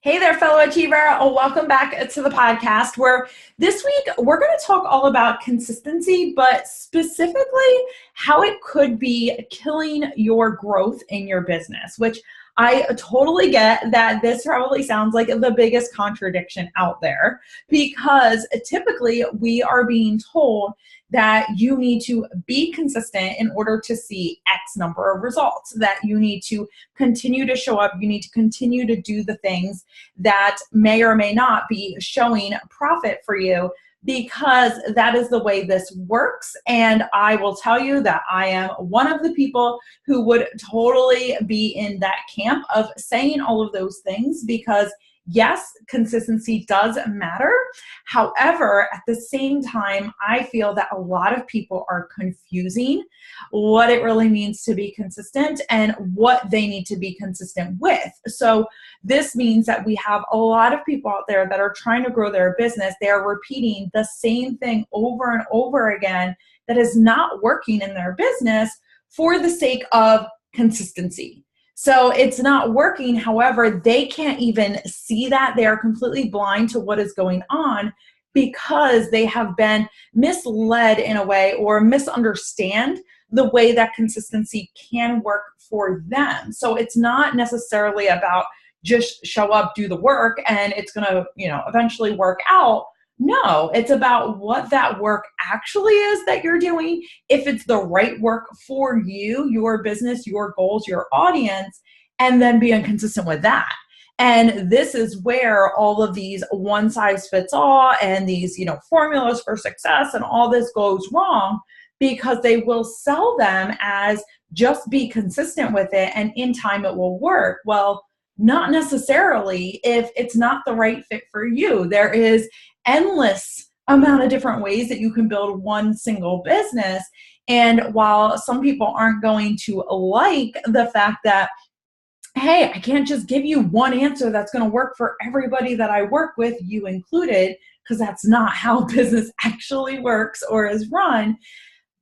Hey there, fellow achiever. Welcome back to the podcast where this week we're going to talk all about consistency, but specifically how it could be killing your growth in your business, which I totally get that this probably sounds like the biggest contradiction out there because typically we are being told that you need to be consistent in order to see X number of results, that you need to continue to show up, you need to continue to do the things that may or may not be showing profit for you because that is the way this works. And I will tell you that I am one of the people who would totally be in that camp of saying all of those things because yes, consistency does matter. However, at the same time, I feel that a lot of people are confusing what it really means to be consistent and what they need to be consistent with. So this means that we have a lot of people out there that are trying to grow their business. They are repeating the same thing over and over again that is not working in their business for the sake of consistency. So it's not working. However, they can't even see that. They are completely blind to what is going on because they have been misled in a way or misunderstand the way that consistency can work for them. So it's not necessarily about just show up, do the work, and it's going to, eventually work out. No, it's about what that work actually is that you're doing, if it's the right work for you, your business, your goals, your audience, and then being consistent with that. And this is where all of these one size fits all and these, formulas for success and all this goes wrong because they will sell them as just be consistent with it and in time it will work. Well, not necessarily if it's not the right fit for you. There is endless amount of different ways that you can build one single business. And while some people aren't going to like the fact that, hey, I can't just give you one answer that's going to work for everybody that I work with, you included, because that's not how business actually works or is run.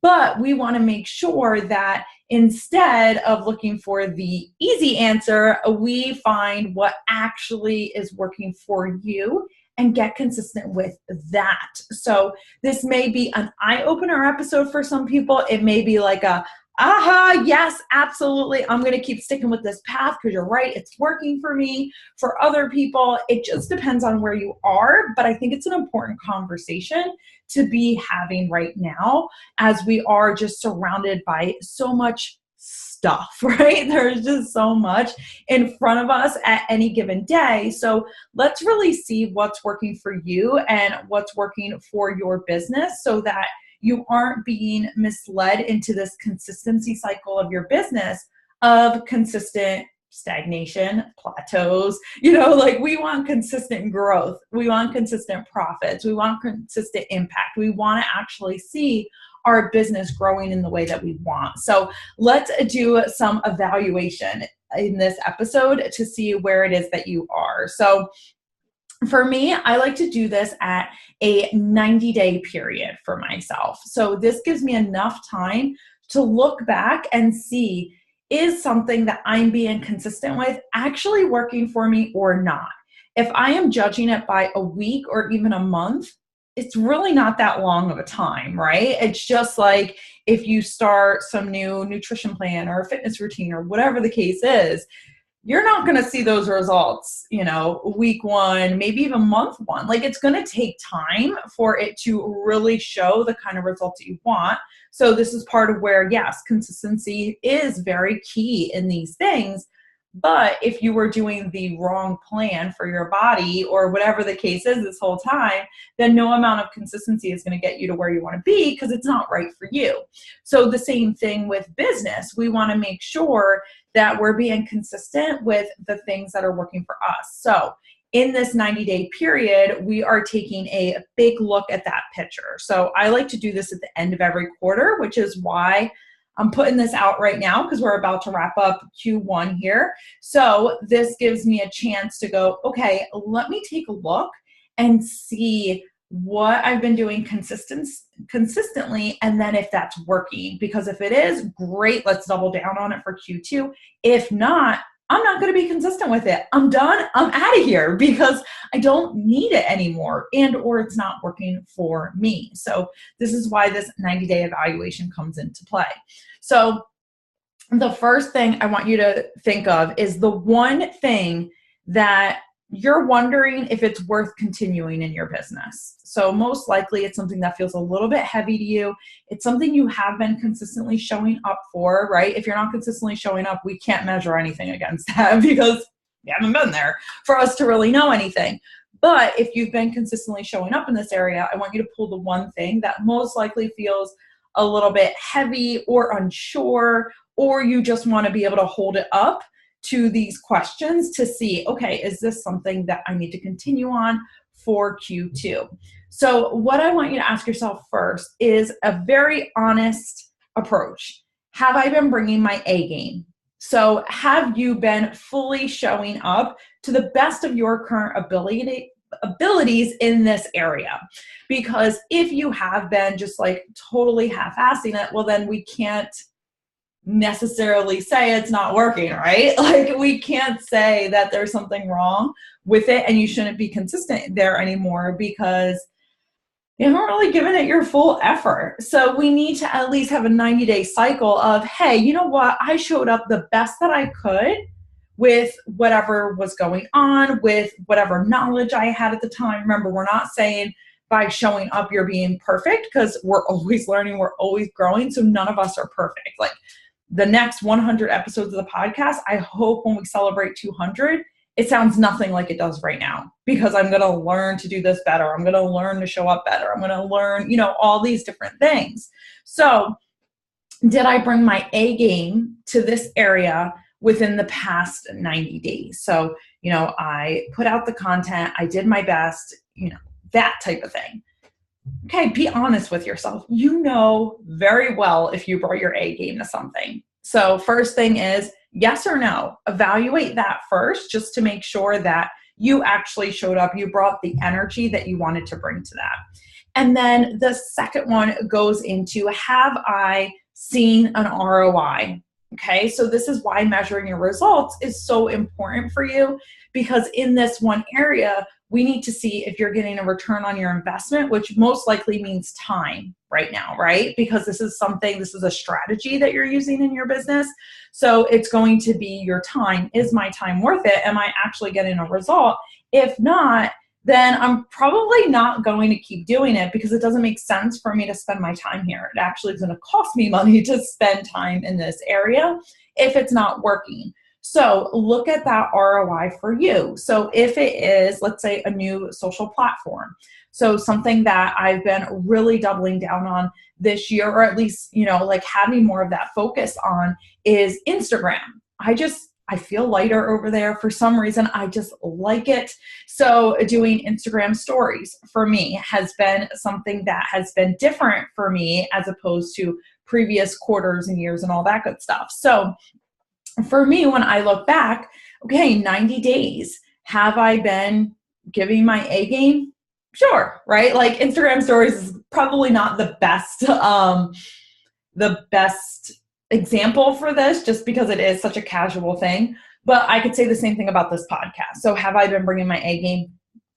But we want to make sure that instead of looking for the easy answer, we find what actually is working for you and get consistent with that. So this may be an eye-opener episode for some people. It may be like yes, absolutely. I'm going to keep sticking with this path because you're right. It's working for me. For other people, it just depends on where you are. But I think it's an important conversation to be having right now as we are just surrounded by so much stuff, right? There's just so much in front of us at any given day. So let's really see what's working for you and what's working for your business so that you aren't being misled into this consistency cycle of your business of consistent stagnation, plateaus. We want consistent growth. We want consistent profits. We want consistent impact. We want to actually see our business growing in the way that we want. So let's do some evaluation in this episode to see where it is that you are. So for me, I like to do this at a 90-day period for myself. So this gives me enough time to look back and see, is something that I'm being consistent with actually working for me or not? If I am judging it by a week or even a month, it's really not that long of a time, right? It's just like if you start some new nutrition plan or a fitness routine or whatever the case is, you're not going to see those results, week one, maybe even month one. It's going to take time for it to really show the kind of results that you want. So this is part of where, yes, consistency is very key in these things. But if you were doing the wrong plan for your body or whatever the case is this whole time, then no amount of consistency is going to get you to where you want to be because it's not right for you. So the same thing with business. We want to make sure that we're being consistent with the things that are working for us. So in this 90-day period, we are taking a big look at that picture. So I like to do this at the end of every quarter, which is why I'm putting this out right now because we're about to wrap up Q1 here. So this gives me a chance to go, okay, let me take a look and see what I've been doing consistently, and then if that's working. Because if it is, great, let's double down on it for Q2. If not, I'm not going to be consistent with it. I'm done. I'm out of here because I don't need it anymore or it's not working for me. So this is why this 90-day evaluation comes into play. So the first thing I want you to think of is the one thing that you're wondering if it's worth continuing in your business. So most likely it's something that feels a little bit heavy to you. It's something you have been consistently showing up for, right? If you're not consistently showing up, we can't measure anything against that because you haven't been there for us to really know anything. But if you've been consistently showing up in this area, I want you to pull the one thing that most likely feels a little bit heavy or unsure, or you just want to be able to hold it up to these questions to see, okay, is this something that I need to continue on for Q2? So what I want you to ask yourself first is a very honest approach. Have I been bringing my A game? So have you been fully showing up to the best of your current abilities in this area? Because if you have been just like totally half-assing it, well, then we can't necessarily say it's not working, right? Like we can't say that there's something wrong with it and you shouldn't be consistent there anymore because you haven't really given it your full effort. So we need to at least have a 90-day cycle of, hey, you know what? I showed up the best that I could with whatever was going on, with whatever knowledge I had at the time. Remember, we're not saying by showing up you're being perfect because we're always learning, we're always growing. So none of us are perfect. Like the next 100 episodes of the podcast, I hope when we celebrate 200, it sounds nothing like it does right now because I'm going to learn to do this better. I'm going to learn to show up better. I'm going to learn, all these different things. So did I bring my A game to this area within the past 90 days? So, I put out the content, I did my best, that type of thing. Okay, be honest with yourself. You know very well if you brought your A game to something. So first thing is yes or no. Evaluate that first just to make sure that you actually showed up. You brought the energy that you wanted to bring to that. And then the second one goes into, have I seen an ROI? Okay, so this is why measuring your results is so important for you because in this one area, we need to see if you're getting a return on your investment, which most likely means time right now, right? Because this is a strategy that you're using in your business. So it's going to be your time. Is my time worth it? Am I actually getting a result? If not, then I'm probably not going to keep doing it because it doesn't make sense for me to spend my time here. It actually is going to cost me money to spend time in this area if it's not working. So look at that ROI for you. So if it is, let's say, a new social platform, so something that I've been really doubling down on this year, or at least, like having more of that focus on is Instagram. I feel lighter over there for some reason. I just like it. So doing Instagram stories for me has been something that has been different for me as opposed to previous quarters and years and all that good stuff. So for me, when I look back, okay, 90 days, have I been giving my A game? Sure, right? Like Instagram stories is probably not the best example for this just because it is such a casual thing, but I could say the same thing about this podcast. So have I been bringing my A game?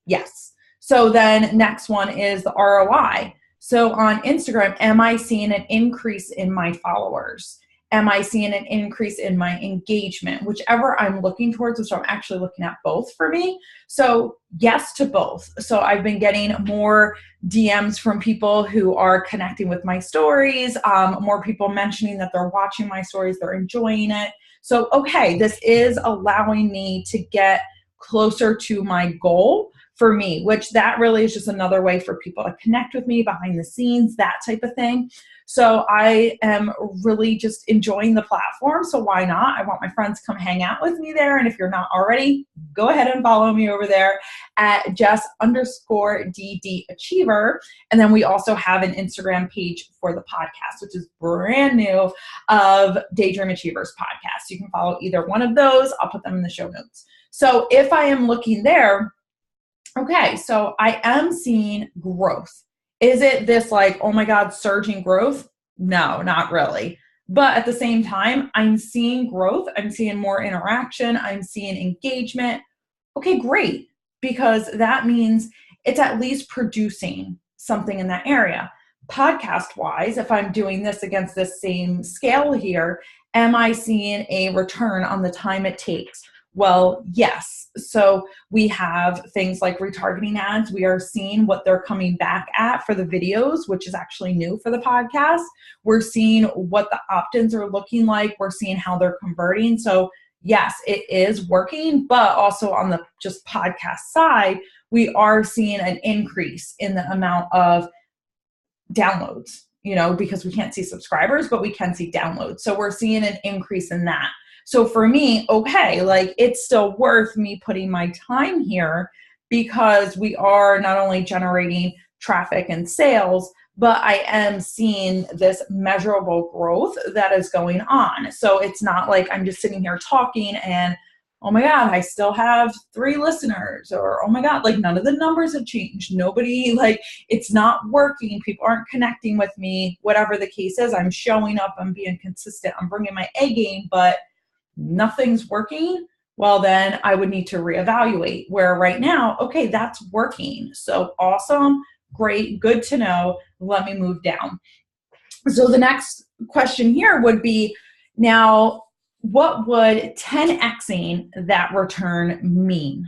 Yes. So then next one is the ROI. So on Instagram, am I seeing an increase in my followers? Am I seeing an increase in my engagement? Whichever I'm looking towards, so I'm actually looking at both for me. So yes to both. So I've been getting more DMs from people who are connecting with my stories, more people mentioning that they're watching my stories, they're enjoying it. So, okay, this is allowing me to get closer to my goal for me, which that really is just another way for people to connect with me behind the scenes, that type of thing. So I am really just enjoying the platform. So why not? I want my friends to come hang out with me there. And if you're not already, go ahead and follow me over there at Jess_DD Achiever. And then we also have an Instagram page for the podcast, which is brand new, of Daydream Achievers podcast. You can follow either one of those. I'll put them in the show notes. So if I am looking there, okay, so I am seeing growth. Is it this like, oh my God, surging growth? No, not really. But at the same time, I'm seeing growth. I'm seeing more interaction. I'm seeing engagement. Okay, great. Because that means it's at least producing something in that area. Podcast wise, if I'm doing this against this same scale here, am I seeing a return on the time it takes? Well, yes. So we have things like retargeting ads. We are seeing what they're coming back at for the videos, which is actually new for the podcast. We're seeing what the opt-ins are looking like. We're seeing how they're converting. So yes, it is working, but also on the just podcast side, we are seeing an increase in the amount of downloads, because we can't see subscribers, but we can see downloads. So we're seeing an increase in that. So for me, okay, like it's still worth me putting my time here because we are not only generating traffic and sales, but I am seeing this measurable growth that is going on. So it's not like I'm just sitting here talking and, oh my God, I still have 3 listeners, or, oh my God, like none of the numbers have changed. Nobody, like it's not working. People aren't connecting with me, whatever the case is. I'm showing up, I'm being consistent, I'm bringing my A game, but nothing's working. Well, then I would need to reevaluate, where right now, okay, that's working. So awesome, great, good to know. Let me move down. So the next question here would be, now, what would 10xing that return mean?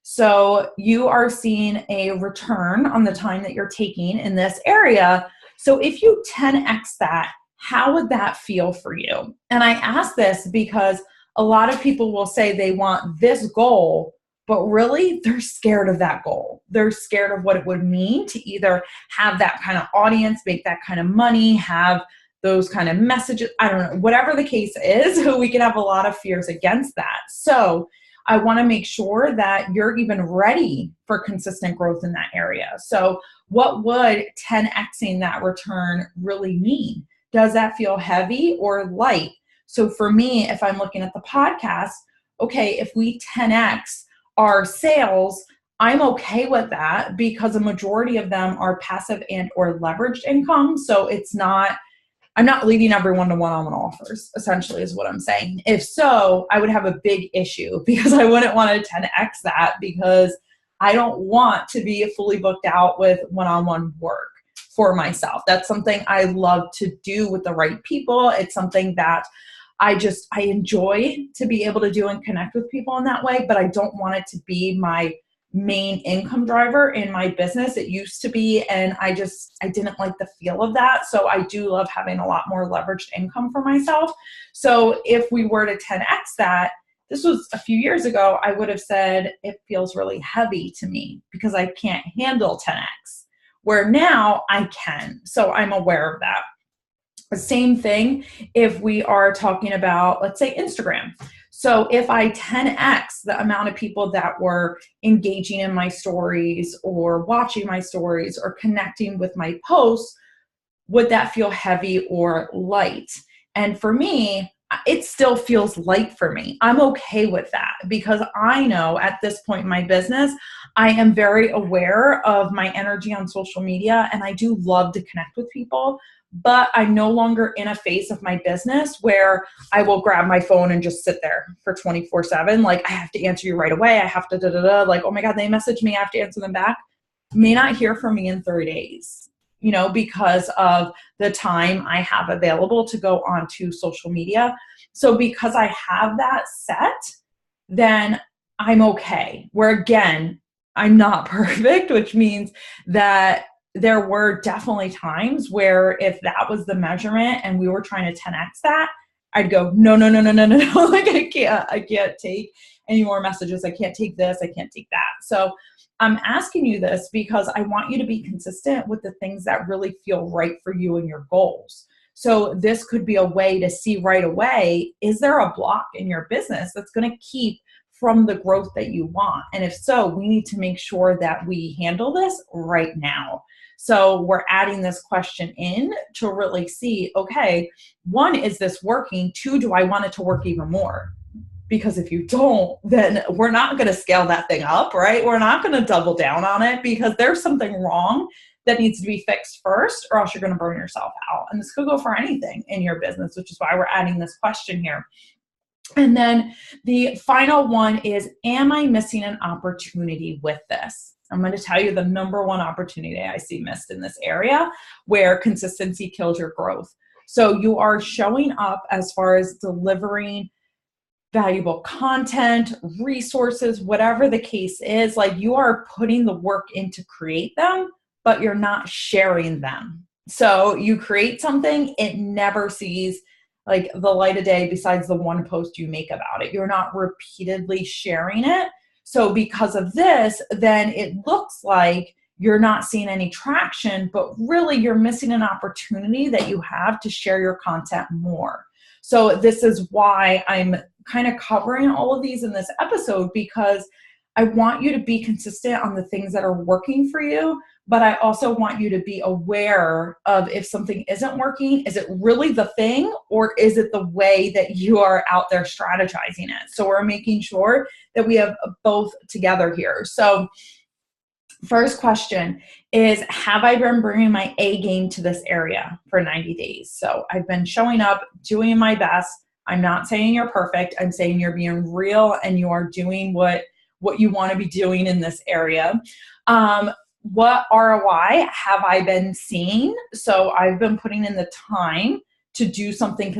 So you are seeing a return on the time that you're taking in this area. So if you 10x that, how would that feel for you? And I ask this because a lot of people will say they want this goal, but really they're scared of that goal. They're scared of what it would mean to either have that kind of audience, make that kind of money, have those kind of messages. I don't know, whatever the case is, we can have a lot of fears against that. So I want to make sure that you're even ready for consistent growth in that area. So what would 10xing that return really mean? Does that feel heavy or light? So for me, if I'm looking at the podcast, okay, if we 10x our sales, I'm okay with that because a majority of them are passive and or leveraged income. So I'm not leading everyone to one-on-one offers, essentially is what I'm saying. If so, I would have a big issue because I wouldn't want to 10x that because I don't want to be fully booked out with one-on-one work for myself. That's something I love to do with the right people. It's something that I enjoy to be able to do and connect with people in that way, but I don't want it to be my main income driver in my business. It used to be, and I didn't like the feel of that. So I do love having a lot more leveraged income for myself. So if we were to 10x that, this was a few years ago, I would have said it feels really heavy to me because I can't handle 10x, where now I can. So I'm aware of that. The same thing if we are talking about, let's say, Instagram. So if I 10x the amount of people that were engaging in my stories or watching my stories or connecting with my posts, would that feel heavy or light? And for me, it still feels light for me. I'm okay with that because I know at this point in my business, I am very aware of my energy on social media and I do love to connect with people. But I'm no longer in a phase of my business where I will grab my phone and just sit there for 24/7. Like, I have to answer you right away. I have to like, oh my God, they messaged me. I have to answer them back. May not hear from me in 30 days, because of the time I have available to go onto social media. So because I have that set, then I'm okay. Where again, I'm not perfect, which means that there were definitely times where if that was the measurement and we were trying to 10x that, I'd go, no. Like I can't take any more messages. I can't take this. I can't take that. So I'm asking you this because I want you to be consistent with the things that really feel right for you and your goals. So this could be a way to see right away, is there a block in your business that's going to keep from the growth that you want? And if so, we need to make sure that we handle this right now. So we're adding this question in to really see, okay, 1, is this working? 2, do I want it to work even more? Because if you don't, then we're not going to scale that thing up, right? We're not going to double down on it because there's something wrong that needs to be fixed first, or else you're going to burn yourself out. And this could go for anything in your business, which is why we're adding this question here. And then the final one is, am I missing an opportunity with this? I'm going to tell you the number one opportunity I see missed in this area where consistency kills your growth. So you are showing up as far as delivering valuable content, resources, whatever the case is, like you are putting the work in to create them, but you're not sharing them. So you create something, it never sees like the light of day besides the one post you make about it. You're not repeatedly sharing it. So because of this, then it looks like you're not seeing any traction, but really you're missing an opportunity that you have to share your content more. So this is why I'm kind of covering all of these in this episode, because I want you to be consistent on the things that are working for you, but I also want you to be aware of if something isn't working, is it really the thing, or is it the way that you are out there strategizing it? So we're making sure that we have both together here. So first question is, have I been bringing my A game to this area for 90 days? So I've been showing up, doing my best. I'm not saying you're perfect. I'm saying you're being real and you are doing what you want to be doing in this area. What ROI have I been seeing? So I've been putting in the time to do something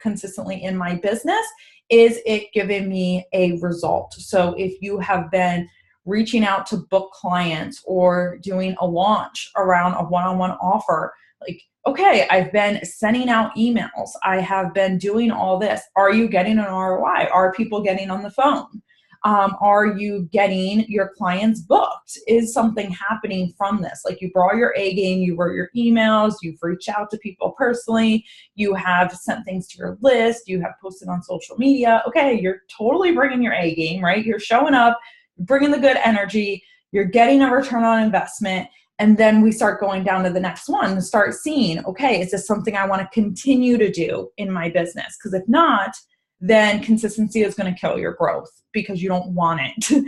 consistently in my business. Is it giving me a result? So if you have been reaching out to book clients or doing a launch around a one-on-one offer, like, okay, I've been sending out emails. I have been doing all this. Are you getting an ROI? Are people getting on the phone? Are you getting your clients booked? Is something happening from this? Like, you brought your A game, you wrote your emails, you've reached out to people personally, you have sent things to your list, you have posted on social media. Okay, you're totally bringing your A game, right? You're showing up, bringing the good energy, you're getting a return on investment. And then we start going down to the next one and start seeing, okay, is this something I want to continue to do in my business? Because if not, then consistency is going to kill your growth because you don't want it.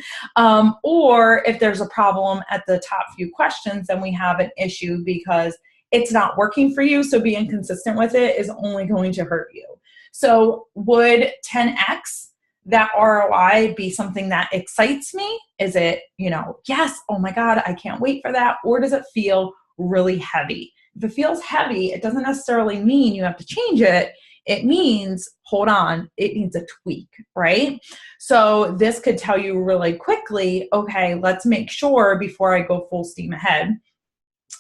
Or if there's a problem at the top few questions, then we have an issue because it's not working for you. So being consistent with it is only going to hurt you. So would 10x that ROI be something that excites me? Is it, yes, oh my God, I can't wait for that? Or does it feel really heavy? If it feels heavy, it doesn't necessarily mean you have to change it. It means, hold on, it needs a tweak, right? So this could tell you really quickly, okay, let's make sure before I go full steam ahead.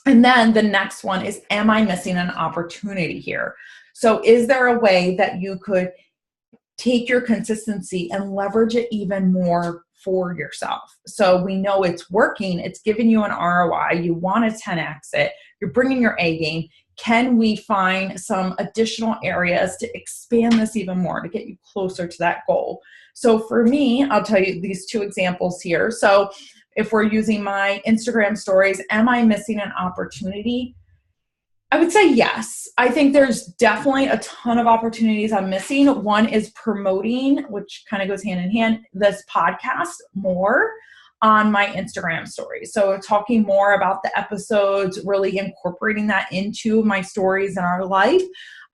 And then the next one is, am I missing an opportunity here? So is there a way that you could take your consistency and leverage it even more for yourself? So we know it's working. It's giving you an ROI. You want to 10x it. You're bringing your A game. Can we find some additional areas to expand this even more to get you closer to that goal? So for me, I'll tell you these two examples here. So if we're using my Instagram stories, am I missing an opportunity? I would say yes. I think there's definitely a ton of opportunities I'm missing. One is promoting, which kind of goes hand in hand, this podcast more on my Instagram stories. So talking more about the episodes, really incorporating that into my stories and our life.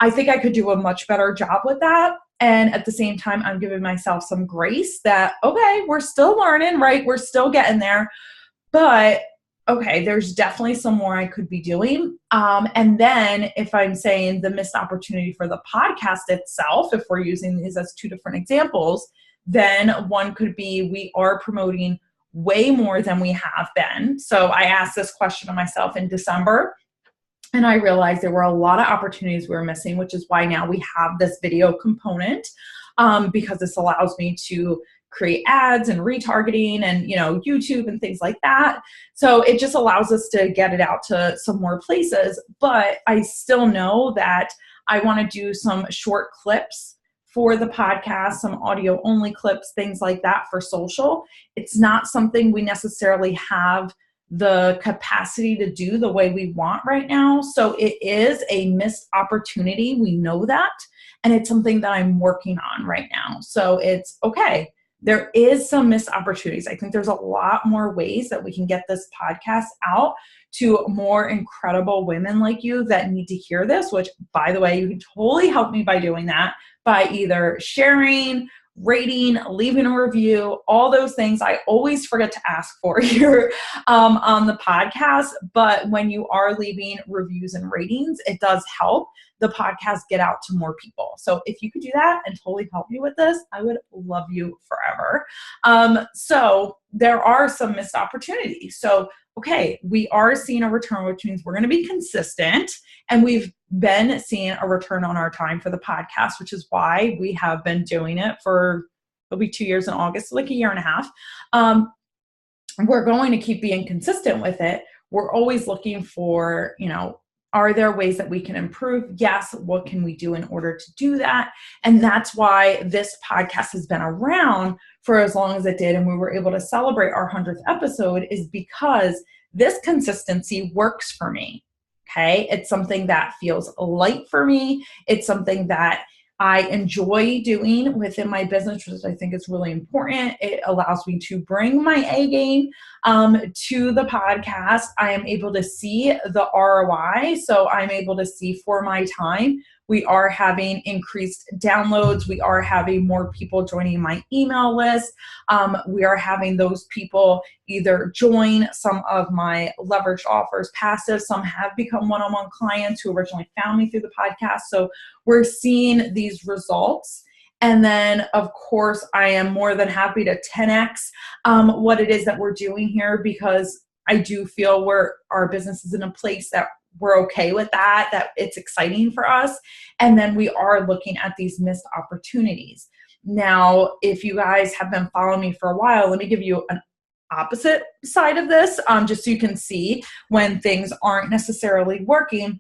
I think I could do a much better job with that. And at the same time, I'm giving myself some grace that, okay, we're still learning, right? We're still getting there. But okay, there's definitely some more I could be doing. And then if I'm saying the missed opportunity for the podcast itself, if we're using these as two different examples, then one could be we are promoting way more than we have been. So I asked this question to myself in December, and I realized there were a lot of opportunities we were missing, which is why now we have this video component, because this allows me to create ads and retargeting and, YouTube and things like that. So it just allows us to get it out to some more places. But I still know that I want to do some short clips for the podcast, some audio only clips, things like that for social. It's not something we necessarily have the capacity to do the way we want right now. So it is a missed opportunity. We know that. And it's something that I'm working on right now. So it's okay. there is some missed opportunities. I think there's a lot more ways that we can get this podcast out to more incredible women like you that need to hear this, which, by the way, you can totally help me by doing that, by either sharing, rating, leaving a review, all those things I always forget to ask for here on the podcast. But when you are leaving reviews and ratings, it does help the podcast get out to more people. So if you could do that and totally help me with this, I would love you forever. So there are some missed opportunities. So, okay, we are seeing a return, which means we're going to be consistent, and we've been seeing a return on our time for the podcast, which is why we have been doing it for, it'll be 2 years in August, so like a year and a half. We're going to keep being consistent with it. We're always looking for, are there ways that we can improve? Yes. What can we do in order to do that? And that's why this podcast has been around for as long as it did. And we were able to celebrate our 100th episode is because this consistency works for me. Okay. It's something that feels light for me. It's something that I enjoy doing within my business, which I think is really important. It allows me to bring my A game to the podcast. I am able to see the ROI. So I'm able to see for my time, we are having increased downloads. We are having more people joining my email list. We are having those people either join some of my leveraged offers passive. Some have become one-on-one clients who originally found me through the podcast. So we're seeing these results. And then, of course, I am more than happy to 10x what it is that we're doing here, because I do feel our business is in a place that we're okay with that it's exciting for us. And then we are looking at these missed opportunities. Now, if you guys have been following me for a while, let me give you an opposite side of this, just so you can see when things aren't necessarily working.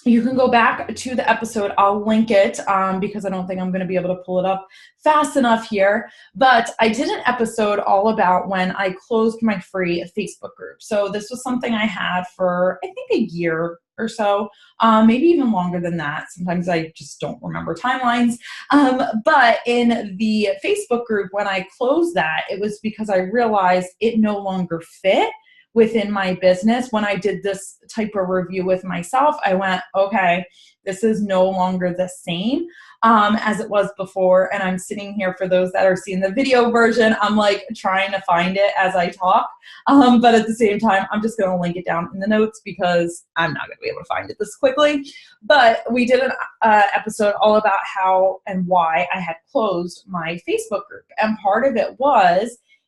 You can go back to the episode. I'll link it because I don't think I'm going to be able to pull it up fast enough here. But I did an episode all about when I closed my free Facebook group. So this was something I had for, I think, a year or so, maybe even longer than that. Sometimes I just don't remember timelines. But in the Facebook group, when I closed that, it was because I realized it no longer fit within my business. When I did this type of review with myself, I went, okay, this is no longer the same as it was before. And I'm sitting here, for those that are seeing the video version, I'm like trying to find it as I talk. But at the same time, I'm just going to link it down in the notes because I'm not going to be able to find it this quickly. But we did an episode all about how and why I had closed my Facebook group. And part of it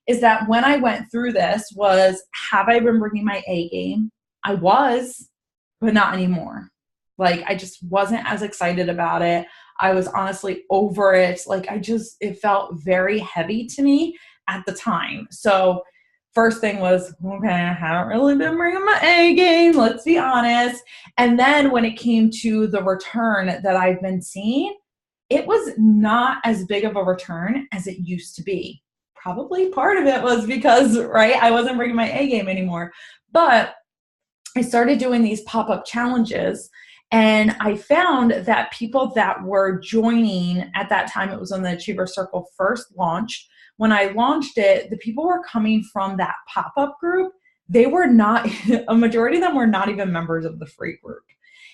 is that when I went through this was, have I been bringing my A game? I was, but not anymore. Like, I just wasn't as excited about it. I was honestly over it. Like, it felt very heavy to me at the time. So first thing was, okay, I haven't really been bringing my A game, let's be honest. And then when it came to the return that I've been seeing, it was not as big of a return as it used to be. Probably part of it was because, right, I wasn't bringing my A game anymore. But I started doing these pop-up challenges, and I found that people that were joining at that time, it was when the Achiever Circle first launched. When I launched it, the people were coming from that pop-up group. They were not, a majority of them were not even members of the free group.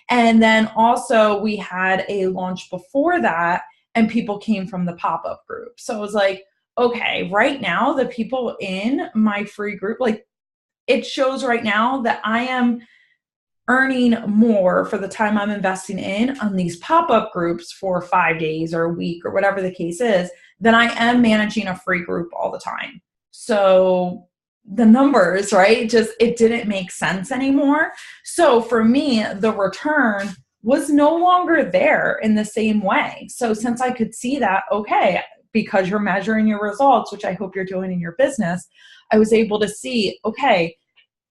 And then also we had a launch before that, and people came from the pop-up group. So it was like, okay, right now, the people in my free group, like, it shows right now that I am earning more for the time I'm investing in on these pop-up groups for 5 days or a week or whatever the case is, than I am managing a free group all the time. So the numbers, right, it didn't make sense anymore. So for me, the return was no longer there in the same way. So since I could see that, okay, because you're measuring your results, which I hope you're doing in your business, I was able to see, okay,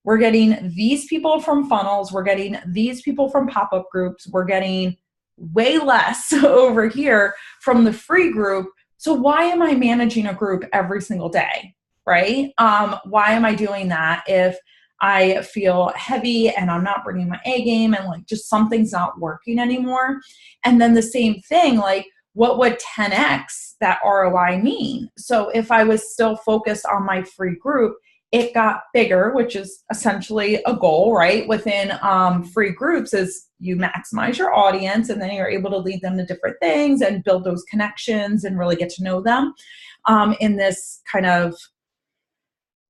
we're getting these people from funnels, we're getting these people from pop-up groups, we're getting way less over here from the free group. So why am I managing a group every single day, right? Why am I doing that if I feel heavy and I'm not bringing my A game and like just something's not working anymore? And then the same thing, like, what would 10x that ROI mean? So if I was still focused on my free group, it got bigger, which is essentially a goal, right? Within free groups is you maximize your audience, and then you're able to lead them to different things and build those connections and really get to know them in this kind of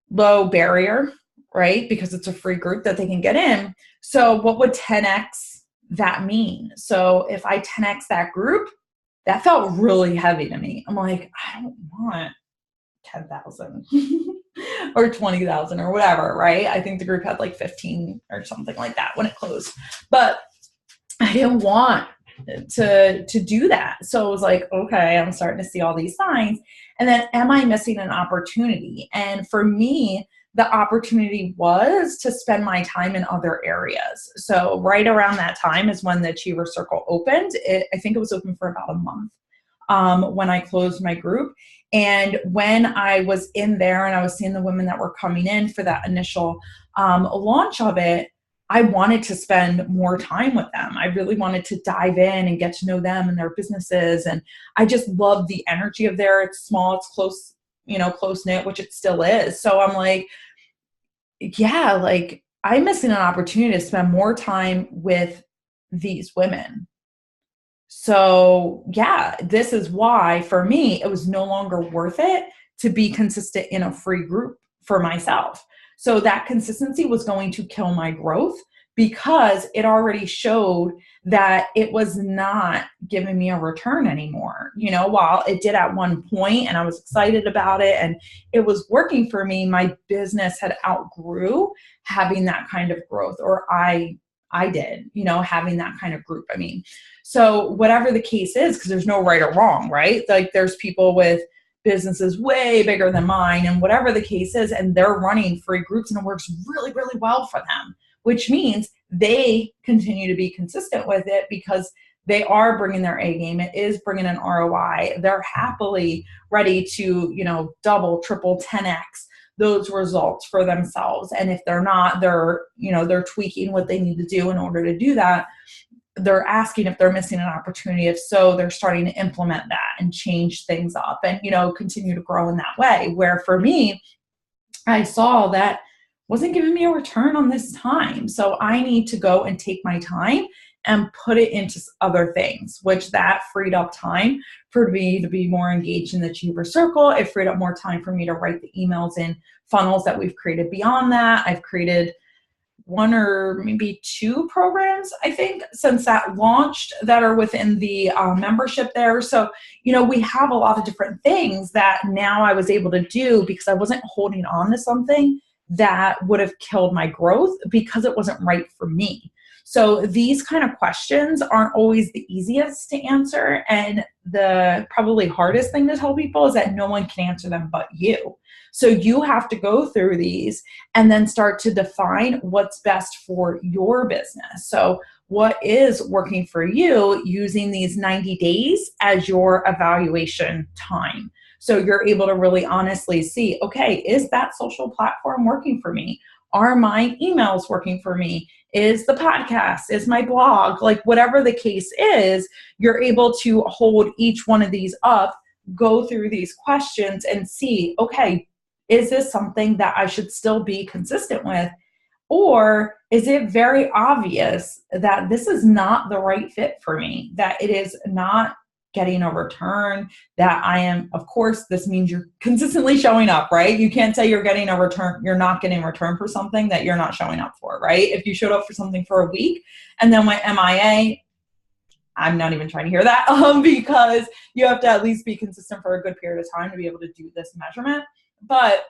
low barrier, right? Because it's a free group that they can get in. So what would 10x that mean? So if I 10x that group, that felt really heavy to me. I'm like, I don't want 10,000 or 20,000 or whatever, right? I think the group had like 15 or something like that when it closed, but I didn't want to do that. So it was like, okay, I'm starting to see all these signs. And then am I missing an opportunity? And for me, the opportunity was to spend my time in other areas. So right around that time is when the Achiever Circle opened. I think it was open for about a month when I closed my group. And when I was in there and I was seeing the women that were coming in for that initial launch of it, I wanted to spend more time with them. I really wanted to dive in and get to know them and their businesses. And I just love the energy of there. It's small, it's close, close knit, which it still is. So I'm like, yeah, like I'm missing an opportunity to spend more time with these women. So yeah, this is why for me, it was no longer worth it to be consistent in a free group for myself. So that consistency was going to kill my growth because it already showed that it was not giving me a return anymore. While it did at one point and I was excited about it and it was working for me, my business had outgrew having that kind of growth, or I did, having that kind of group. So whatever the case is, because there's no right or wrong, right? Like there's people with businesses way bigger than mine and whatever the case is, and they're running free groups and it works really, really well for them, which means they continue to be consistent with it because they are bringing their A game. It is bringing an ROI. They're happily ready to, double, triple, 10x those results for themselves. And if they're not, they're tweaking what they need to do in order to do that. They're asking if they're missing an opportunity. If so, they're starting to implement that and change things up and, continue to grow in that way. Where for me, I saw that wasn't giving me a return on this time. So I need to go and take my time and put it into other things, which that freed up time for me to be more engaged in the Achiever Circle. It freed up more time for me to write the emails in funnels that we've created beyond that. I've created one or maybe two programs, I think, since that launched that are within the membership there. So, we have a lot of different things that now I was able to do because I wasn't holding on to something that would have killed my growth because it wasn't right for me. So these kind of questions aren't always the easiest to answer. And the probably hardest thing to tell people is that no one can answer them but you. So you have to go through these and then start to define what's best for your business. So what is working for you using these 90 days as your evaluation time. So you're able to really honestly see, okay, is that social platform working for me? Are my emails working for me? Is the podcast, is my blog, like whatever the case is, you're able to hold each one of these up, go through these questions and see, okay, is this something that I should still be consistent with? Or is it very obvious that this is not the right fit for me, that it is not getting a return, that I am, of course, this means you're consistently showing up, right? You can't say you're getting a return, you're not getting a return for something that you're not showing up for, right? If you showed up for something for a week and then went MIA, I'm not even trying to hear that because you have to at least be consistent for a good period of time to be able to do this measurement. But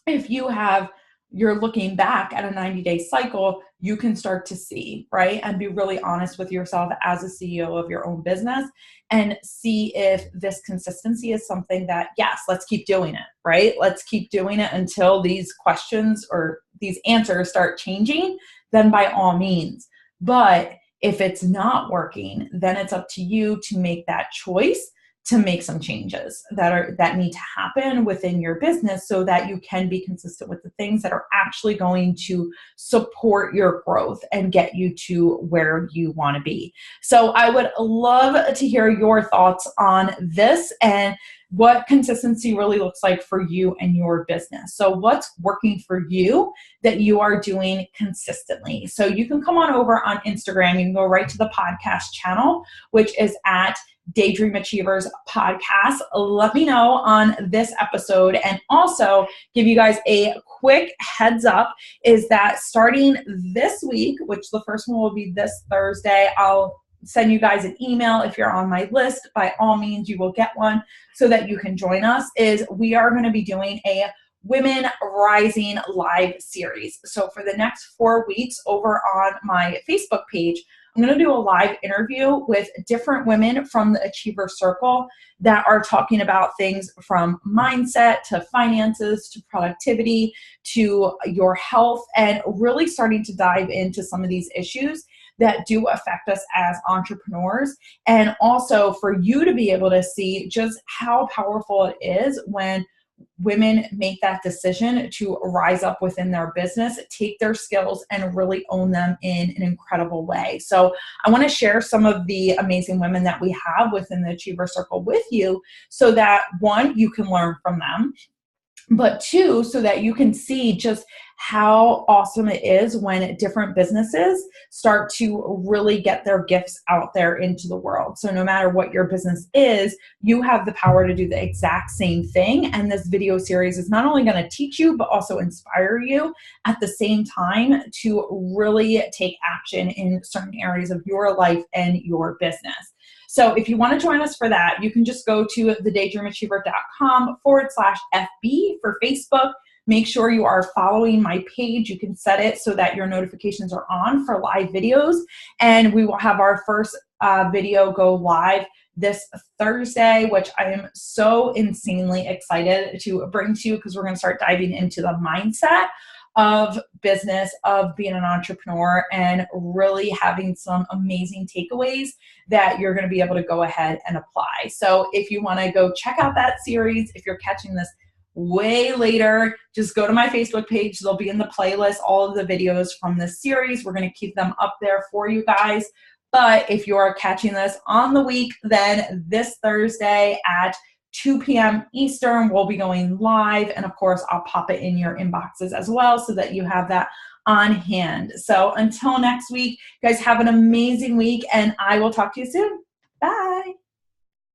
if you're looking back at a 90-day cycle, you can start to see, right? And be really honest with yourself as a CEO of your own business and see if this consistency is something that, yes, let's keep doing it, right? Let's keep doing it until these questions or these answers start changing, then by all means. But if it's not working, then it's up to you to make that choice to make some changes that need to happen within your business so that you can be consistent with the things that are actually going to support your growth and get you to where you want to be. So I would love to hear your thoughts on this and what consistency really looks like for you and your business. So what's working for you that you are doing consistently? So you can come on over on Instagram. You can go right to the podcast channel, which is at Daydream Achievers Podcast. Let me know on this episode, and also give you guys a quick heads up is that starting this week, which the first one will be this Thursday, I'll send you guys an email. If you're on my list, by all means, you will get one so that you can join us. Is we are going to be doing a Women Rising live series. So for the next 4 weeks over on my Facebook page, I'm going to do a live interview with different women from the Achiever Circle that are talking about things from mindset to finances to productivity to your health, and really starting to dive into some of these issues that do affect us as entrepreneurs, and also for you to be able to see just how powerful it is when women make that decision to rise up within their business, take their skills, and really own them in an incredible way. So I want to share some of the amazing women that we have within the Achiever Circle with you so that, one, you can learn from them, but two, so that you can see just how awesome it is when different businesses start to really get their gifts out there into the world. So no matter what your business is, you have the power to do the exact same thing. And this video series is not only going to teach you, but also inspire you at the same time to really take action in certain areas of your life and your business. So if you want to join us for that, you can just go to thedaydreamachiever.com/FB for Facebook. Make sure you are following my page. You can set it so that your notifications are on for live videos. And we will have our first video go live this Thursday, which I am so insanely excited to bring to you, because we're going to start diving into the mindset of business, of being an entrepreneur, and really having some amazing takeaways that you're going to be able to go ahead and apply. So if you want to go check out that series, if you're catching this way later, just go to my Facebook page. They'll be in the playlist, all of the videos from this series. We're going to keep them up there for you guys. But if you are catching this on the week, then this Thursday at 2 p.m. Eastern, we'll be going live. And of course, I'll pop it in your inboxes as well so that you have that on hand. So until next week, guys, have an amazing week, and I will talk to you soon.